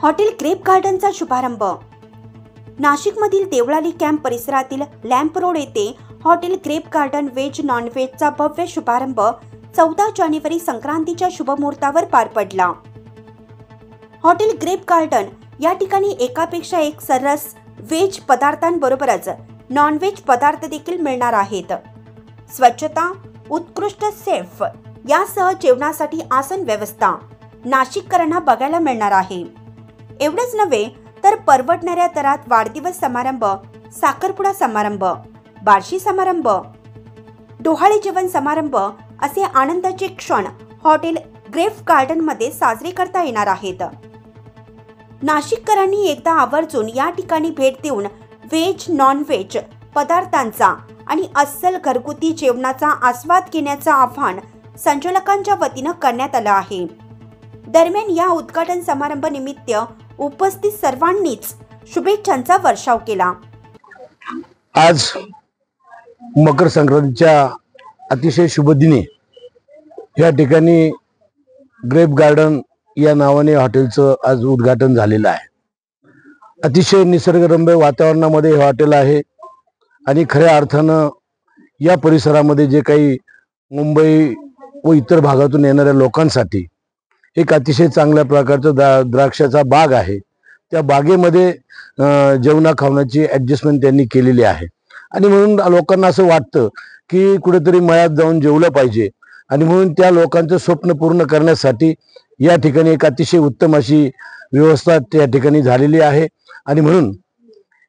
Hotel grep गार्डनचा शुभारंभ। नाशिकमधील देवळाली कॅम्प परिसरातील लॅम्प रोड येथे hotel grape garden veg non व्हेजचा भव्य शुभारंभ 14 जानेवारी संक्रांतीच्या शुभमुहूर्तावर पार पडला। हॉटेल ग्रेप गार्डन या ठिकाणी एकापेक्षा एक सर्रास व्हेज पदार्थांबरोबरच नॉन व्हेज पदार्थ देखील मिळणार आहेत। स्वच्छता, उत्कृष्ट सेफ यासह जेवणासाठी आसन व्यवस्था नाशिककरांना बघायला मिळणार आहे। एवढंच नव्हे तर परवडणाऱ्या दरात वाढदिवस समारंभ, साखरपुडा समारंभ, बार्शी समारंभ, डोहाळे जेवण समारंभ असे आनंदाचे क्षण हॉटेल ग्रेप गार्डन मध्ये साजरे करता येणार आहेत। नाशिककरांनी एकदा आवर्जून या ठिकाणी भेट देऊन व्हेज नॉन व्हेज पदार्थांचा आणि अस्सल घरगुती जेवणाचा आस्वाद घेण्याचं आवाहन संचालकांच्या वतीनं करण्यात आलं आहे। दरम्यान या उद्घाटन समारंभ निमित्त उपस्थित सर्वांनीच शुभेच्छांचा वर्षाव केला। आज मकर संक्रांतीच्या अतिशय शुभ दिनी या ठिकाणी ग्रेप गार्डन या नावाने हॉटेलचं आज उद्घाटन झालेलं आहे। अतिशय निसर्गरम्य वातावरणामध्ये हे हॉटेल आहे आणि खऱ्या अर्थानं या परिसरामध्ये जे काही मुंबई व इतर भागातून येणाऱ्या लोकांसाठी एक अतिशय चांगल्या प्रकारचं द्राक्षाचा बाग आहे। त्या बागेमध्ये जेवणा खावण्याची ॲडजस्टमेंट त्यांनी केलेली आहे आणि म्हणून लोकांना असं वाटतं की कुठेतरी मळ्यात जाऊन जेवलं पाहिजे आणि म्हणून त्या लोकांचं स्वप्न पूर्ण करण्यासाठी या ठिकाणी एक अतिशय उत्तम अशी व्यवस्था त्या ठिकाणी झालेली आहे आणि म्हणून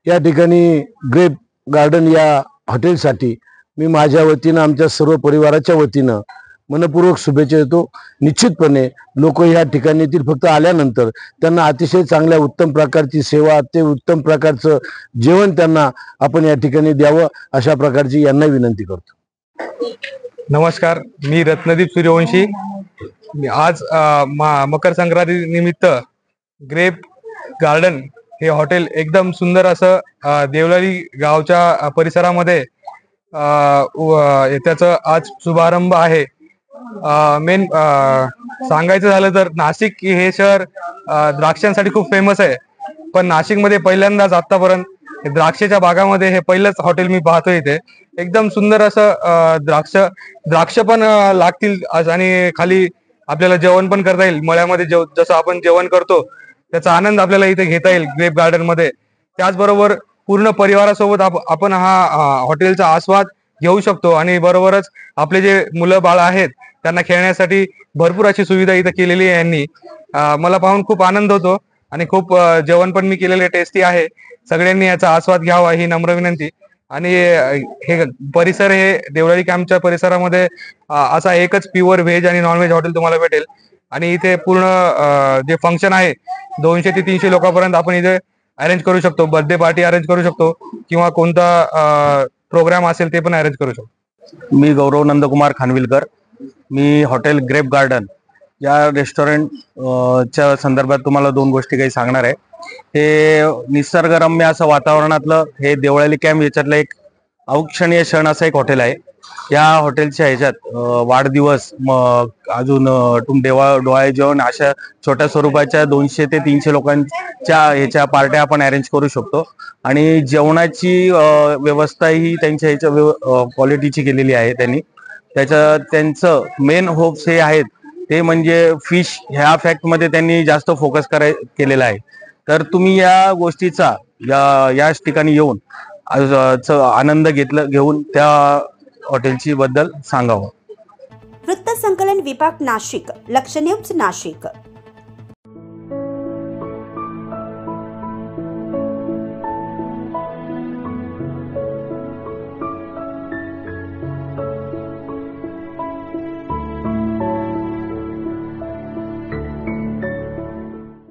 या ठिकाणी ग्रेप गार्डन या हॉटेलसाठी मी माझ्या वतीनं आमच्या सर्व परिवाराच्या वतीनं मनपूर्वक शुभेच्छा देतो। निश्चितपणे लोक या ठिकाणी येतील, फक्त आल्यानंतर त्यांना अतिशय चांगल्या उत्तम प्रकारची सेवा, ते उत्तम प्रकारचं जेवण त्यांना आपण या ठिकाणी द्यावं अशा प्रकारची यांना विनंती करतो। नमस्कार, मी रत्नदीप सूर्यवंशी। आज मकर संक्रांती निमित्त ग्रेप गार्डन हे हॉटेल एकदम सुंदर असं देवळाली गावच्या परिसरामध्ये त्याचं आज शुभारंभ आहे। मेन सांगायचं झालं तर नाशिक हे शहर द्राक्षांसाठी खूप फेमस आहे, पण नाशिकमध्ये पहिल्यांदाच आतापर्यंत द्राक्षाच्या बागामध्ये हे पहिलंच हॉटेल मी पाहतोय। इथे एकदम सुंदर असं द्राक्ष पण लागतील आणि खाली आपल्याला जेवण पण करता येईल। मळ्यामध्ये जसं आपण जेवण करतो त्याचा आनंद आपल्याला इथे घेता येईल ग्रेप गार्डन मध्ये। त्याचबरोबर पूर्ण परिवारासोबत आपण हा हॉटेलचा आस्वाद घेऊ शकतो आणि बरोबरच आपले जे मुलं बाळ आहेत त्यांना खेळण्यासाठी भरपूर अशी सुविधा इथे केलेली आहे यांनी। मला पाहून खूप आनंद होतो आणि खूप जेवण पण मी केलेले टेस्टी आहे। सगळ्यांनी याचा आस्वाद घ्यावा ही नम्र विनंती। आणि हे परिसर हे देवळाली कॅम्पच्या परिसरामध्ये असा एकच प्युअर व्हेज आणि नॉन व्हेज हॉटेल तुम्हाला भेटेल आणि इथे पूर्ण जे फंक्शन आहे 200 ते 300 लोकांपर्यंत आपण इथे अरेंज करू शकतो। बर्थडे पार्टी अरेंज करू शकतो किंवा कोणता प्रोग्राम असेल ते पण अरेंज करू शकतो। मी गौरव नंदकुमार खानविलकर। मी हॉटेल ग्रेप गार्डन या रेस्टॉरंटच्या संदर्भात तुम्हाला दोन गोष्टी काही सांगणार आहे। हे निसर्गरम्य असं वातावरणातलं हे देवळाली कॅम्प याच्यातलं एक अविस्मरणीय क्षण असं एक हॉटेल आहे। या हॉटेलच्या ह्याच्यात वाढदिवस, अजून डोहाळे जेवण अशा छोट्या स्वरूपाच्या 200 ते 300 लोकांच्या ह्याच्या पार्ट्या आपण अरेंज करू शकतो आणि जेवणाची व्यवस्था ही त्यांच्या ह्याच्या क्वालिटीची केलेली आहे त्यांनी। त्यांचं मेन होप्स हे आहेत ते म्हणजे फिश ह्या फॅक्टमध्ये त्यांनी जास्त फोकस केलेला आहे। तर तुम्ही या गोष्टीचा याच ठिकाणी येऊन आनंद घेऊन त्या हॉटेलची बद्दल सांगावं। वृत्त संकलन विभाग नाशिक, लक्ष न्यूज नाशिक।